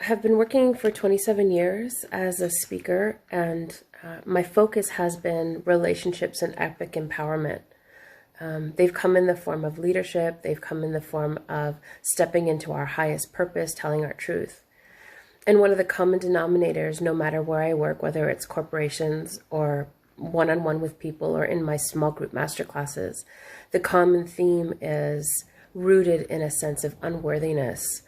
have been working for 27 years as a speaker, and my focus has been relationships and epic empowerment. They've come in the form of leadership. They've come in the form of stepping into our highest purpose, telling our truth. And one of the common denominators, no matter where I work, whether it's corporations or one-on-one with people or in my small group masterclasses, the common theme is rooted in a sense of unworthiness,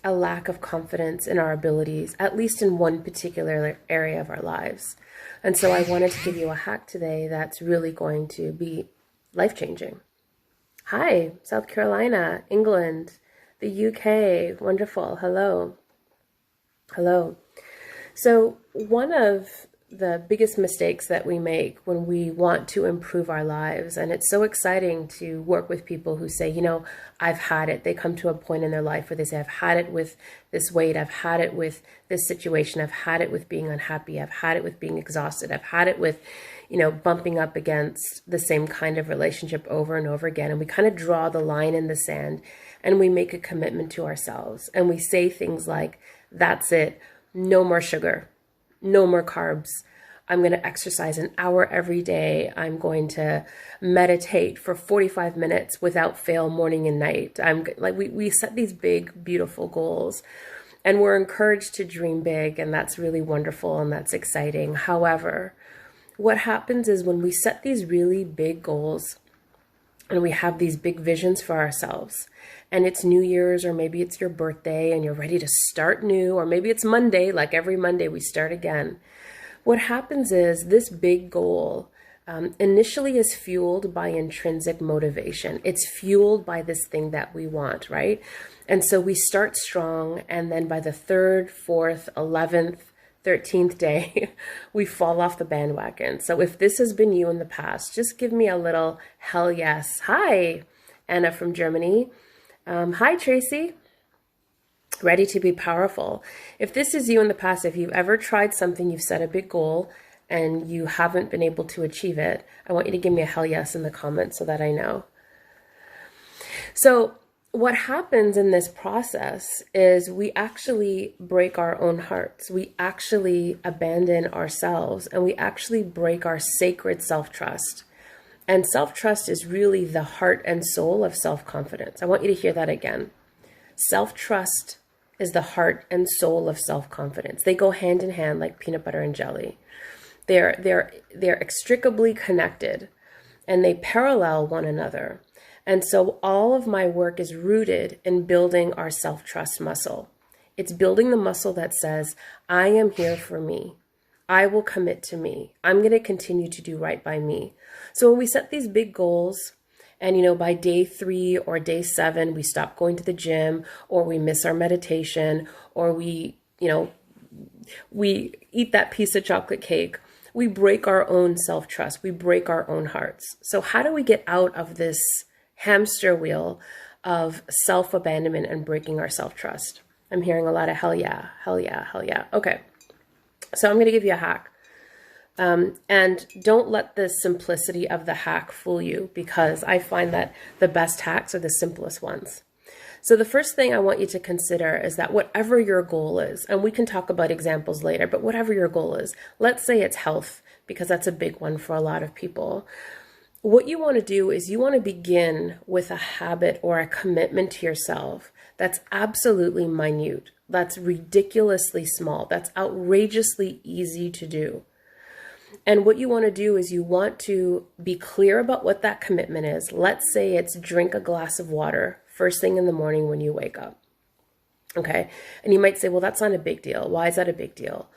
a lack of confidence in our abilities, at least in one particular area of our lives. And so I wanted to give you a hack today that's really going to be life-changing. Hi, South Carolina, England, the UK, wonderful, hello. Hello. So one of the biggest mistakes that we make when we want to improve our lives, and it's so exciting to work with people who say, you know, I've had it. They come to a point in their life where they say, I've had it with this weight. I've had it with this situation. I've had it with being unhappy. I've had it with being exhausted. I've had it with, you know, bumping up against the same kind of relationship over and over again. And we kind of draw the line in the sand and we make a commitment to ourselves. And we say things like, that's it. No more sugar, no more carbs. I'm going to exercise an hour every day. I'm going to meditate for 45 minutes without fail, morning and night. We set these big, beautiful goals, and we're encouraged to dream big, and that's really wonderful and that's exciting. However, what happens is when we set these really big goals and we have these big visions for ourselves, and it's New Year's, or maybe it's your birthday and you're ready to start new, or maybe it's Monday, like every Monday we start again. What happens is this big goal initially is fueled by intrinsic motivation. It's fueled by this thing that we want, right? And so we start strong, and then by the 3rd, 4th, 11th, 13th day, we fall off the bandwagon. So if this has been you in the past, just give me a little hell yes. Hi, Anna from Germany. Hi, Tracy. Ready to be powerful. If this is you in the past, if you've ever tried something, you've set a big goal and you haven't been able to achieve it, I want you to give me a hell yes in the comments so that I know. So what happens in this process is we actually break our own hearts. We actually abandon ourselves, and we actually break our sacred self-trust. And self-trust is really the heart and soul of self-confidence. I want you to hear that again. Self-trust is the heart and soul of self-confidence. They go hand in hand like peanut butter and jelly. They're inextricably connected, and they parallel one another. And so all of my work is rooted in building our self-trust muscle. It's building the muscle that says, I am here for me. I will commit to me. I'm going to continue to do right by me. So when we set these big goals, and, you know, by day 3 or day 7, we stop going to the gym, or we miss our meditation, or we eat that piece of chocolate cake. We break our own self-trust. We break our own hearts. So how do we get out of this hamster wheel of self-abandonment and breaking our self-trust? I'm hearing a lot of hell yeah, hell yeah, hell yeah. Okay. So I'm going to give you a hack. And don't let the simplicity of the hack fool you, because I find that the best hacks are the simplest ones. So the first thing I want you to consider is that whatever your goal is, and we can talk about examples later, but whatever your goal is, let's say it's health, because that's a big one for a lot of people. What you want to do is you want to begin with a habit or a commitment to yourself that's absolutely minute, that's ridiculously small, that's outrageously easy to do. And what you want to do is you want to be clear about what that commitment is. Let's say it's drink a glass of water first thing in the morning when you wake up. Okay. And you might say, well, that's not a big deal. Why is that a big deal?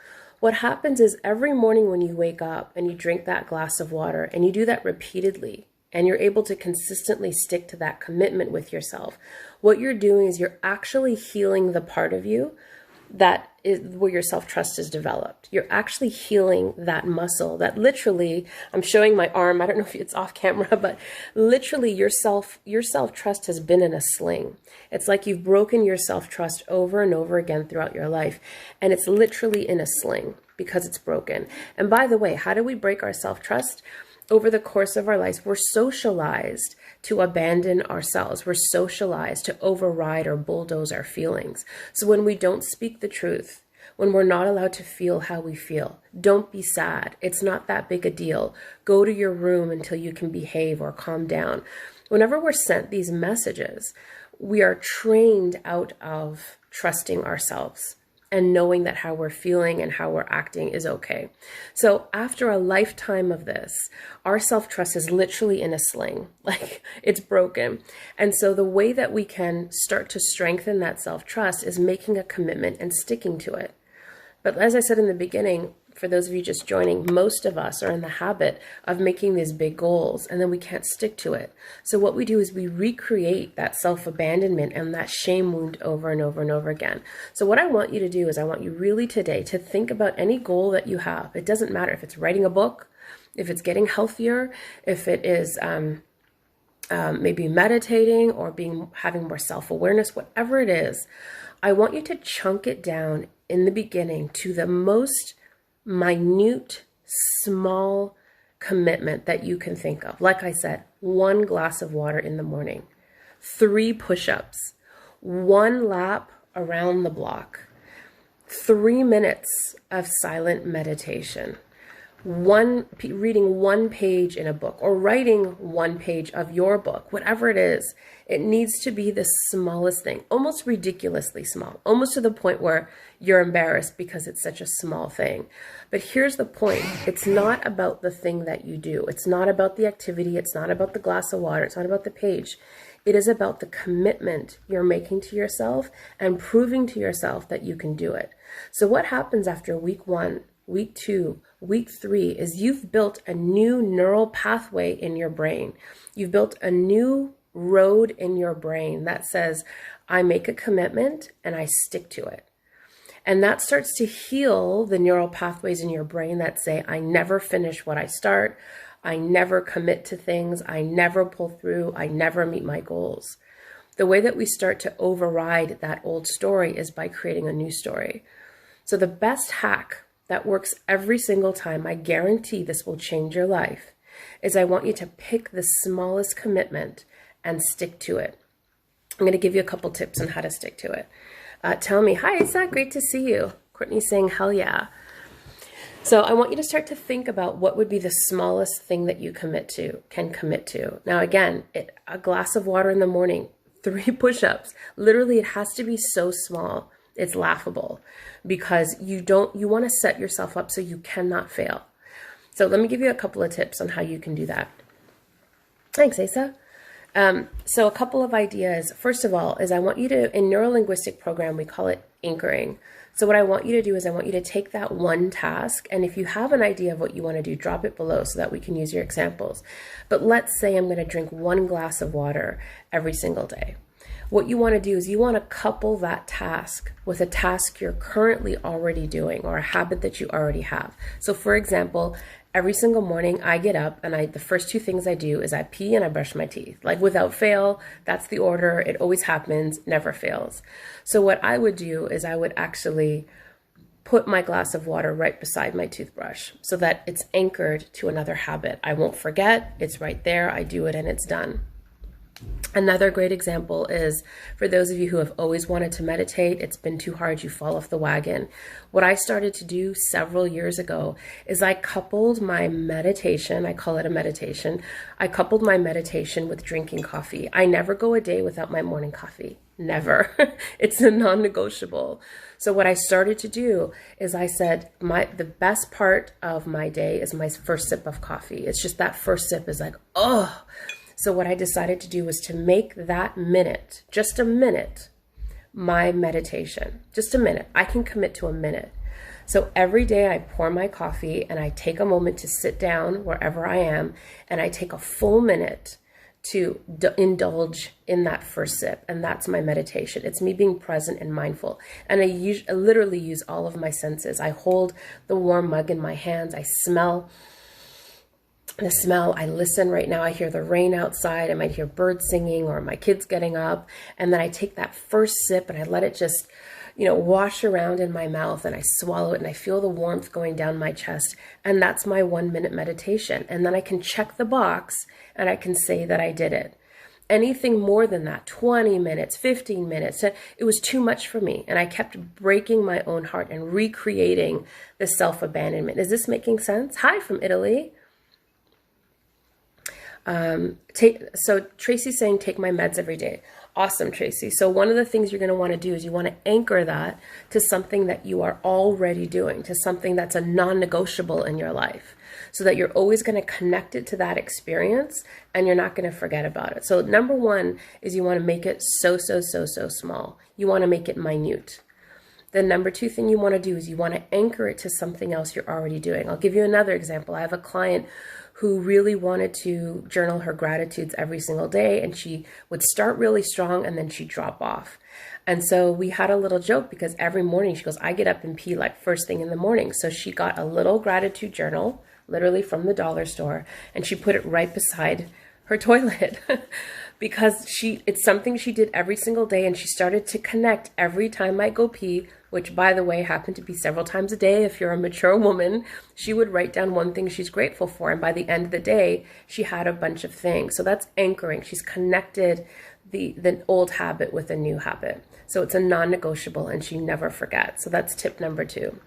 What happens is every morning when you wake up and you drink that glass of water, and you do that repeatedly, and you're able to consistently stick to that commitment with yourself, what you're doing is you're actually healing the part of you that is where your self-trust is developed. You're actually healing that muscle that literally, I'm showing my arm, I don't know if it's off camera, but literally your self-trust has been in a sling. It's like you've broken your self-trust over and over again throughout your life, and it's literally in a sling because it's broken. And by the way, how do we break our self-trust? Over the course of our lives, we're socialized to abandon ourselves. We're socialized to override or bulldoze our feelings. So when we don't speak the truth, when we're not allowed to feel how we feel, don't be sad. It's not that big a deal. Go to your room until you can behave or calm down. Whenever we're sent these messages, we are trained out of trusting ourselves and knowing that how we're feeling and how we're acting is okay. So after a lifetime of this, our self-trust is literally in a sling, like it's broken. And so the way that we can start to strengthen that self-trust is making a commitment and sticking to it. But as I said in the beginning, for those of you just joining, most of us are in the habit of making these big goals and then we can't stick to it. So what we do is we recreate that self-abandonment and that shame wound over and over and over again. So what I want you to do is I want you really today to think about any goal that you have. It doesn't matter if it's writing a book, if it's getting healthier, if it is maybe meditating or having more self-awareness, whatever it is. I want you to chunk it down in the beginning to the most minute, small commitment that you can think of. Like I said, 1 glass of water in the morning, 3 push-ups, 1 lap around the block, 3 minutes of silent meditation, reading 1 page in a book or writing 1 page of your book, whatever it is. It needs to be the smallest thing, almost ridiculously small, almost to the point where you're embarrassed because it's such a small thing. But here's the point. It's not about the thing that you do. It's not about the activity. It's not about the glass of water. It's not about the page. It is about the commitment you're making to yourself and proving to yourself that you can do it. So what happens after week 1, week 2, week 3 is you've built a new neural pathway in your brain. You've built a new road in your brain that says, I make a commitment and I stick to it. And that starts to heal the neural pathways in your brain that say, I never finish what I start. I never commit to things. I never pull through. I never meet my goals. The way that we start to override that old story is by creating a new story. So the best hack that works every single time, I guarantee this will change your life, is I want you to pick the smallest commitment and stick to it. I'm going to give you a couple tips on how to stick to it. Tell me, hi, Isa, great to see you. Courtney's saying, hell yeah. So I want you to start to think about what would be the smallest thing that you can commit to. Now, again, a glass of water in the morning, 3 push-ups. Literally, it has to be so small. It's laughable because you want to set yourself up so you cannot fail. So let me give you a couple of tips on how you can do that. Thanks, Asa. So a couple of ideas. First of all, is I want you to, in neurolinguistic program, we call it anchoring. So what I want you to do is I want you to take that one task, and if you have an idea of what you want to do, drop it below so that we can use your examples. But let's say I'm going to drink 1 glass of water every single day. What you want to do is you want to couple that task with a task you're currently already doing or a habit that you already have. So for example, every single morning I get up and the first 2 things I do is I pee and I brush my teeth. Like without fail, that's the order. It always happens, never fails. So what I would do is I would actually put my glass of water right beside my toothbrush so that it's anchored to another habit. I won't forget, it's right there, I do it and it's done. Another great example is for those of you who have always wanted to meditate, it's been too hard, you fall off the wagon. What I started to do several years ago is I coupled my meditation, I call it a meditation, I coupled my meditation with drinking coffee. I never go a day without my morning coffee. Never. It's a non-negotiable. So what I started to do is I said, the best part of my day is my first sip of coffee. It's just that first sip is like, oh. So what I decided to do was to make that minute, just a minute, my meditation. Just a minute. I can commit to a minute. So every day I pour my coffee and I take a moment to sit down wherever I am and I take a full minute to indulge in that first sip. And that's my meditation. It's me being present and mindful. And I literally use all of my senses. I hold the warm mug in my hands. I smell the smell. I listen. Right now I hear the rain outside. I might hear birds singing or my kids getting up. And then I take that first sip and I let it just, wash around in my mouth and I swallow it and I feel the warmth going down my chest. And that's my 1 minute meditation. And then I can check the box and I can say that I did it. Anything more than that, 20 minutes, 15 minutes, it was too much for me. And I kept breaking my own heart and recreating the self-abandonment. Is this making sense? Hi from Italy. So Tracy's saying, take my meds every day. Awesome, Tracy. So one of the things you're going to want to do is you want to anchor that to something that you are already doing, to something that's a non-negotiable in your life, so that you're always going to connect it to that experience and you're not going to forget about it. So number one is you want to make it so small. You want to make it minute. The number two thing you want to do is you want to anchor it to something else you're already doing. I'll give you another example. I have a client who really wanted to journal her gratitudes every single day, and she would start really strong and then she'd drop off. And so we had a little joke because every morning she goes, I get up and pee like first thing in the morning. So she got a little gratitude journal, literally from the dollar store, and she put it right beside her toilet because it's something she did every single day, and she started to connect every time I go pee, which by the way happened to be several times a day. If you're a mature woman, she would write down one thing she's grateful for, and by the end of the day she had a bunch of things. So that's anchoring. She's connected the old habit with a new habit, so it's a non-negotiable and she never forgets. So that's tip number two.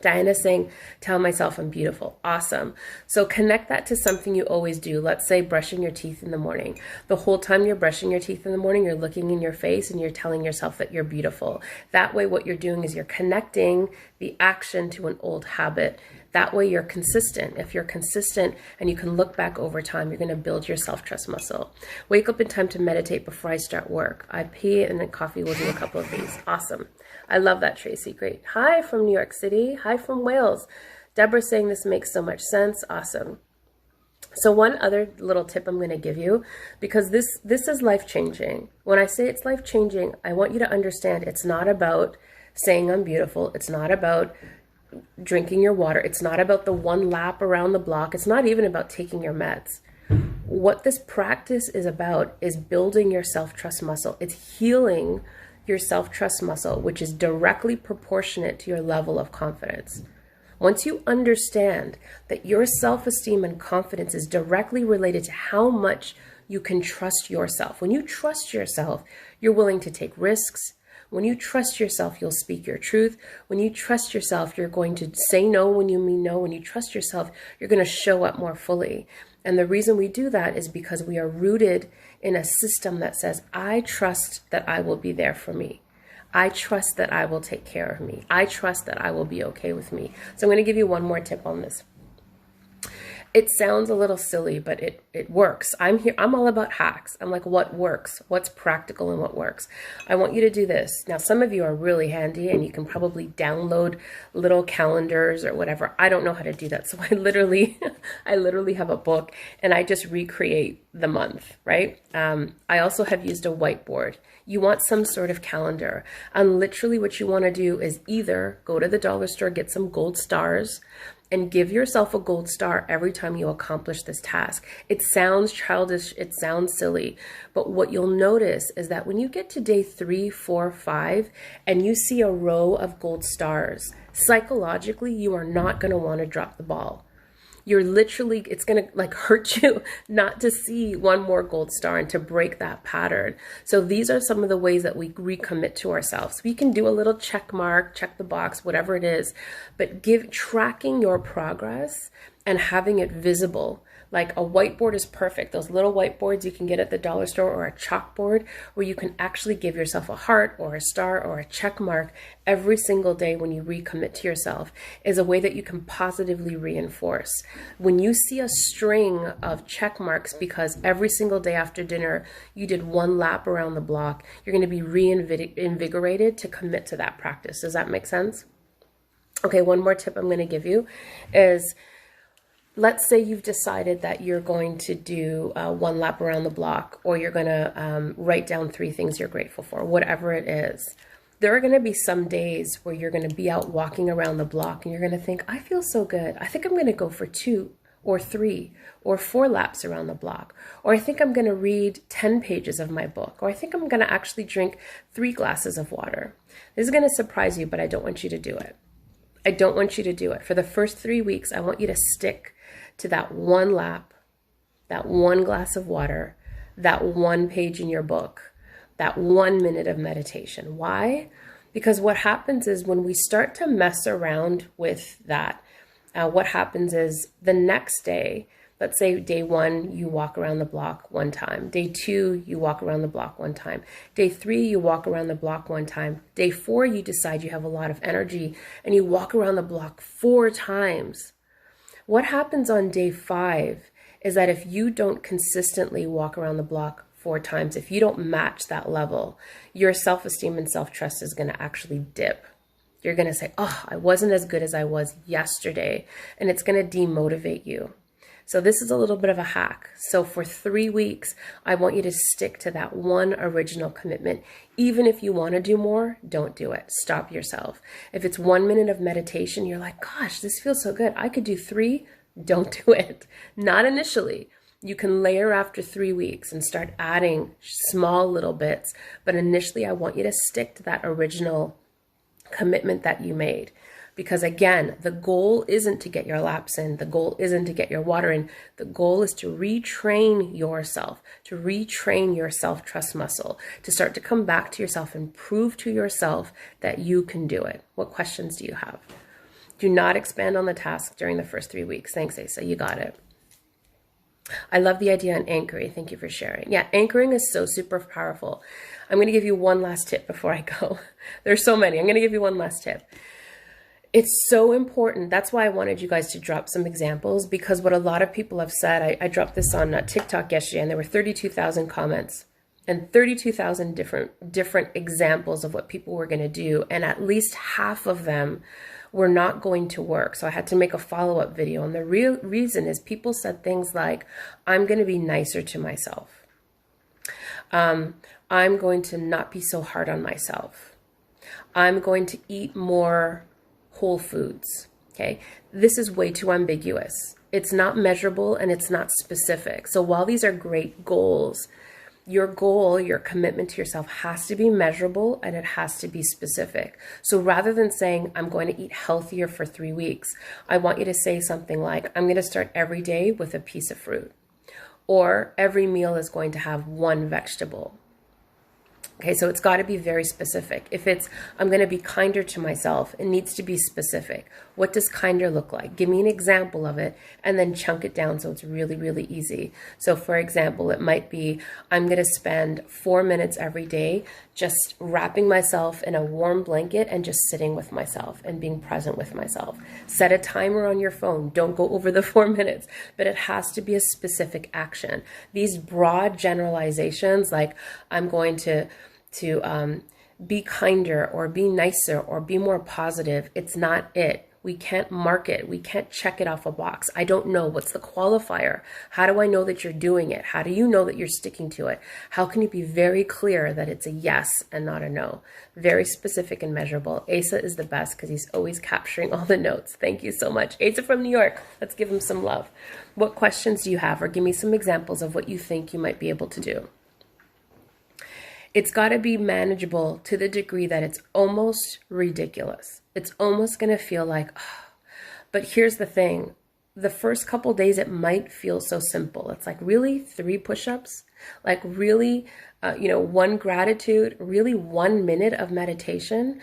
Diana's saying, tell myself I'm beautiful. Awesome. So connect that to something you always do. Let's say brushing your teeth in the morning. The whole time you're brushing your teeth in the morning, you're looking in your face and you're telling yourself that you're beautiful. That way what you're doing is you're connecting the action to an old habit. That way you're consistent. If you're consistent and you can look back over time, you're going to build your self-trust muscle. Wake up in time to meditate before I start work. I pee and then coffee. Will do a couple of these. Awesome. I love that, Tracy. Great. Hi from New York City. Hi from Wales. Deborah saying this makes so much sense. Awesome. So one other little tip I'm going to give you, because this is life-changing. When I say it's life-changing, I want you to understand it's not about saying I'm beautiful. It's not about drinking your water. It's not about the one lap around the block. It's not even about taking your meds. What this practice is about is building your self-trust muscle. It's healing your self-trust muscle, which is directly proportionate to your level of confidence. Once you understand that your self-esteem and confidence is directly related to how much you can trust yourself. When you trust yourself, you're willing to take risks. When you trust yourself, you'll speak your truth. When you trust yourself, you're going to say no when you mean no. When you trust yourself, you're going to show up more fully. And the reason we do that is because we are rooted in a system that says, I trust that I will be there for me. I trust that I will take care of me. I trust that I will be okay with me. So I'm going to give you one more tip on this. It sounds a little silly, but it works. I'm all about hacks. I'm like, what works? What's practical and what works? I want you to do this. Now, some of you are really handy and you can probably download little calendars or whatever. I don't know how to do that. So I literally have a book and I just recreate the month, right? I also have used a whiteboard. You want some sort of calendar. And literally what you want to do is either go to the dollar store, get some gold stars, and give yourself a gold star every time you accomplish this task. It sounds childish, it sounds silly, but what you'll notice is that when you get to day 3, 4, 5, and you see a row of gold stars, psychologically, you are not gonna wanna drop the ball. You're literally, it's going to like hurt you not to see one more gold star and to break that pattern. So these are some of the ways that we recommit to ourselves. We can do a little check mark, check the box, whatever it is, but tracking your progress and having it visible. Like a whiteboard is perfect. Those little whiteboards you can get at the dollar store, or a chalkboard where you can actually give yourself a heart or a star or a check mark every single day when you recommit to yourself, is a way that you can positively reinforce. When you see a string of check marks because every single day after dinner you did one lap around the block, you're going to be reinvigorated to commit to that practice. Does that make sense? Okay, one more tip I'm going to give you is, let's say you've decided that you're going to do one lap around the block, or you're going to write down 3 things you're grateful for, whatever it is. There are going to be some days where you're going to be out walking around the block and you're going to think, I feel so good. I think I'm going to go for 2 or 3 or 4 laps around the block. Or I think I'm going to read 10 pages of my book. Or I think I'm going to actually drink 3 glasses of water. This is going to surprise you, but I don't want you to do it. I don't want you to do it. For the first 3 weeks, I want you to stick to that one lap, that one glass of water, that one page in your book, that 1 minute of meditation. Why? Because what happens is when we start to mess around with that, what happens is the next day, let's say day 1, you walk around the block 1 time. Day 2, you walk around the block 1 time. Day 3, you walk around the block 1 time. Day 4, you decide you have a lot of energy and you walk around the block 4 times. What happens on day 5 is that if you don't consistently walk around the block 4 times, if you don't match that level, your self-esteem and self-trust is going to actually dip. You're going to say, oh, I wasn't as good as I was yesterday, and it's going to demotivate you. So this is a little bit of a hack. So for 3 weeks, I want you to stick to that one original commitment. Even if you want to do more, don't do it. Stop yourself. If it's 1 minute of meditation, you're like, gosh, this feels so good. I could do 3. Don't do it. Not initially. You can layer after 3 weeks and start adding small little bits. But initially, I want you to stick to that original commitment that you made. Because again, the goal isn't to get your laps in. The goal isn't to get your water in. The goal is to retrain yourself, to retrain your self-trust muscle, to start to come back to yourself and prove to yourself that you can do it. What questions do you have? Do not expand on the task during the first 3 weeks. Thanks, Asa. You got it. I love the idea on anchoring. Thank you for sharing. Yeah, anchoring is so super powerful. I'm going to give you one last tip before I go. There's so many. I'm going to give you one last tip. It's so important. That's why I wanted you guys to drop some examples, because what a lot of people have said, I dropped this on TikTok yesterday, and there were 32,000 comments and 32,000 different examples of what people were going to do. And at least half of them were not going to work. So I had to make a follow-up video. And the real reason is people said things like, I'm going to be nicer to myself. I'm going to not be so hard on myself. I'm going to eat more whole foods. Okay. This is way too ambiguous. It's not measurable and it's not specific. So while these are great goals, your goal, your commitment to yourself has to be measurable and it has to be specific. So rather than saying, I'm going to eat healthier for 3 weeks, I want you to say something like, I'm going to start every day with a piece of fruit, or every meal is going to have 1 vegetable. Okay, so it's got to be very specific. If it's, I'm going to be kinder to myself, it needs to be specific. What does kinder look like? Give me an example of it and then chunk it down so it's really, really easy. So for example, it might be, I'm going to spend 4 minutes every day just wrapping myself in a warm blanket and just sitting with myself and being present with myself. Set a timer on your phone. Don't go over the 4 minutes, but it has to be a specific action. These broad generalizations like, I'm going to be kinder or be nicer or be more positive, it's not it. We can't mark it. We can't check it off a box. I don't know. What's the qualifier? How do I know that you're doing it? How do you know that you're sticking to it? How can you be very clear that it's a yes and not a no? Very specific and measurable. Asa is the best because he's always capturing all the notes. Thank you so much. Asa from New York. Let's give him some love. What questions do you have? Or give me some examples of what you think you might be able to do. It's got to be manageable to the degree that it's almost ridiculous. It's almost going to feel like, oh. But here's the thing. The first couple days, it might feel so simple. It's like, really? 3 push-ups? Like, really, 1 gratitude? Really 1 minute of meditation?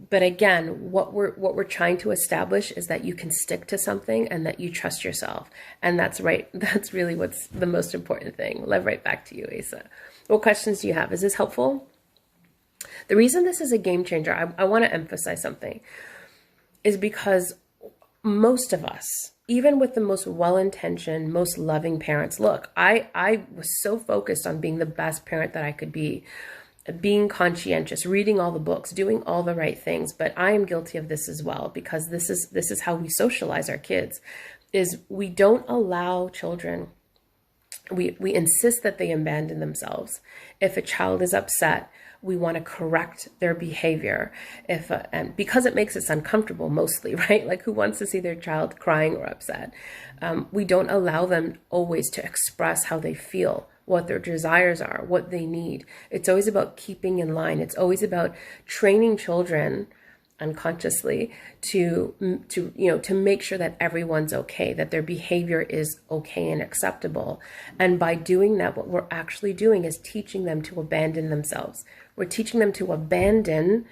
But again, what we're trying to establish is that you can stick to something and that you trust yourself. And that's right. That's really what's the most important thing. Love right back to you, Asa. What questions do you have? Is this helpful? The reason this is a game changer, I want to emphasize something, is because most of us, even with the most well-intentioned, most loving parents, look, I was so focused on being the best parent that I could be, being conscientious, reading all the books, doing all the right things. But I am guilty of this as well, because this is how we socialize our kids, is we don't allow children, we insist that they abandon themselves. If a child is upset, we want to correct their behavior. And because it makes us uncomfortable mostly, right? Like, who wants to see their child crying or upset? We don't allow them always to express how they feel, what their desires are, what they need. It's always about keeping in line. It's always about training children unconsciously to make sure that everyone's okay, that their behavior is okay and acceptable. And by doing that, what we're actually doing is teaching them to abandon themselves. We're teaching them to abandon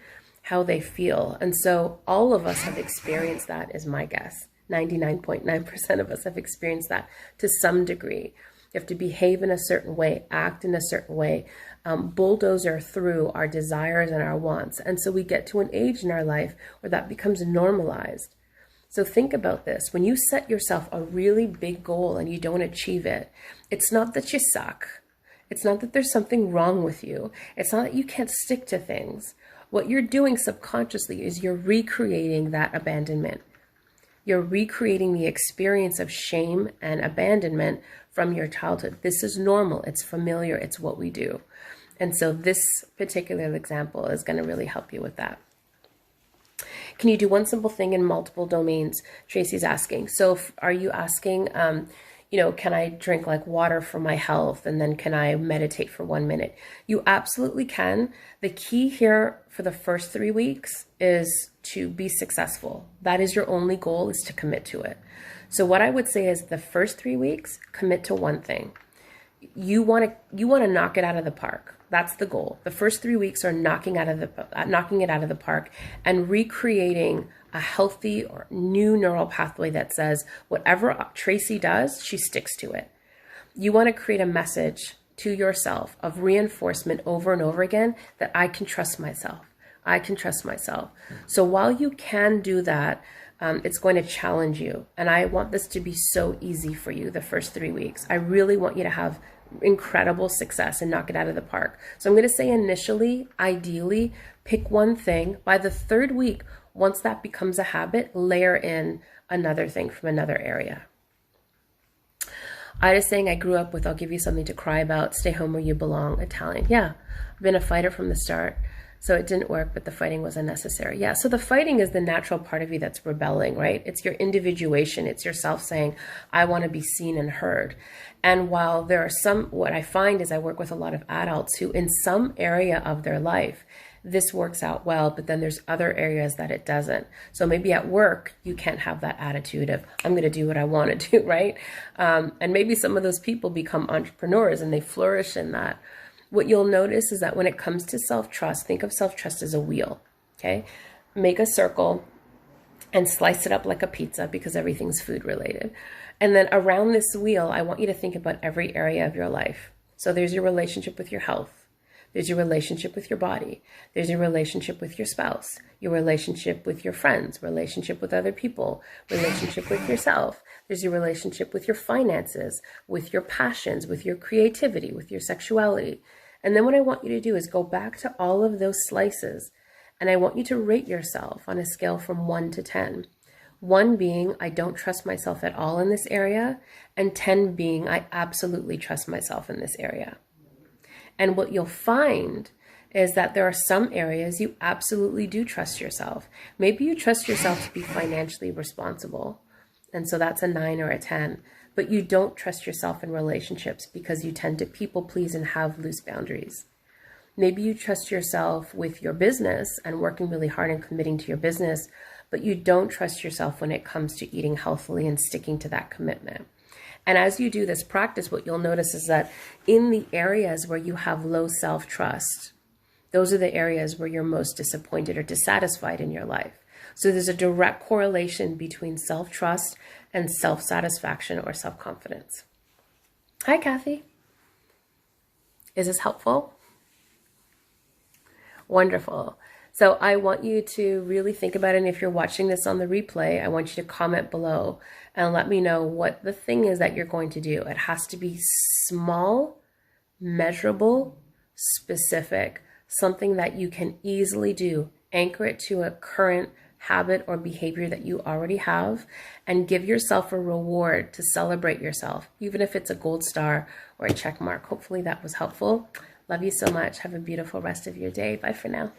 how they feel. And so all of us have experienced that, is my guess. 99.9% of us have experienced that to some degree. You have to behave in a certain way, act in a certain way, bulldozer through our desires and our wants. And so we get to an age in our life where that becomes normalized. So think about this. When you set yourself a really big goal and you don't achieve it, it's not that you suck. It's not that there's something wrong with you. It's not that you can't stick to things. What you're doing subconsciously is you're recreating that abandonment. You're recreating the experience of shame and abandonment from your childhood. This is normal. It's familiar. It's what we do. And so this particular example is going to really help you with that. Can you do one simple thing in multiple domains? Tracy's asking. So are you asking, can I drink like water for my health? And then can I meditate for 1 minute? You absolutely can. The key here for the first 3 weeks is to be successful. That is your only goal, is to commit to it. So what I would say is the first 3 weeks, commit to one thing. You want to knock it out of the park. That's the goal. The first 3 weeks are knocking it out of the park and recreating a healthy or new neural pathway that says whatever Tracy does, she sticks to it. You want to create a message to yourself of reinforcement over and over again that I can trust myself. I can trust myself. So while you can do that, it's going to challenge you. And I want this to be so easy for you the first 3 weeks. I really want you to have incredible success and knock it out of the park. So I'm going to say initially, ideally, pick one thing. By the 3rd week, once that becomes a habit, layer in another thing from another area. Ida is saying, I grew up with, I'll give you something to cry about, stay home where you belong, Italian. Yeah, I've been a fighter from the start. So it didn't work, but the fighting was unnecessary. Yeah, so the fighting is the natural part of you that's rebelling, right? It's your individuation. It's yourself saying, I want to be seen and heard. And while there are what I find is I work with a lot of adults who in some area of their life, this works out well, but then there's other areas that it doesn't. So maybe at work, you can't have that attitude of, I'm going to do what I want to do, right? And maybe some of those people become entrepreneurs and they flourish in that. What you'll notice is that when it comes to self-trust, think of self-trust as a wheel, okay? Make a circle and slice it up like a pizza because everything's food related. And then around this wheel, I want you to think about every area of your life. So there's your relationship with your health. There's your relationship with your body. There's your relationship with your spouse, your relationship with your friends, relationship with other people, relationship with yourself. There's your relationship with your finances, with your passions, with your creativity, with your sexuality. And then what I want you to do is go back to all of those slices, and I want you to rate yourself on a scale from 1 to 10. 1 being, I don't trust myself at all in this area, and 10 being, I absolutely trust myself in this area. And what you'll find is that there are some areas you absolutely do trust yourself. Maybe you trust yourself to be financially responsible, and so that's a 9 or a 10. But you don't trust yourself in relationships because you tend to people please and have loose boundaries. Maybe you trust yourself with your business and working really hard and committing to your business, but you don't trust yourself when it comes to eating healthily and sticking to that commitment. And as you do this practice, what you'll notice is that in the areas where you have low self-trust, those are the areas where you're most disappointed or dissatisfied in your life. So there's a direct correlation between self-trust and self-satisfaction or self-confidence. Hi, Kathy. Is this helpful? Wonderful. So I want you to really think about it. And if you're watching this on the replay, I want you to comment below and let me know what the thing is that you're going to do. It has to be small, measurable, specific, something that you can easily do. Anchor it to a current habit or behavior that you already have, and give yourself a reward to celebrate yourself, even if it's a gold star or a check mark. Hopefully that was helpful. Love you so much. Have a beautiful rest of your day. Bye for now.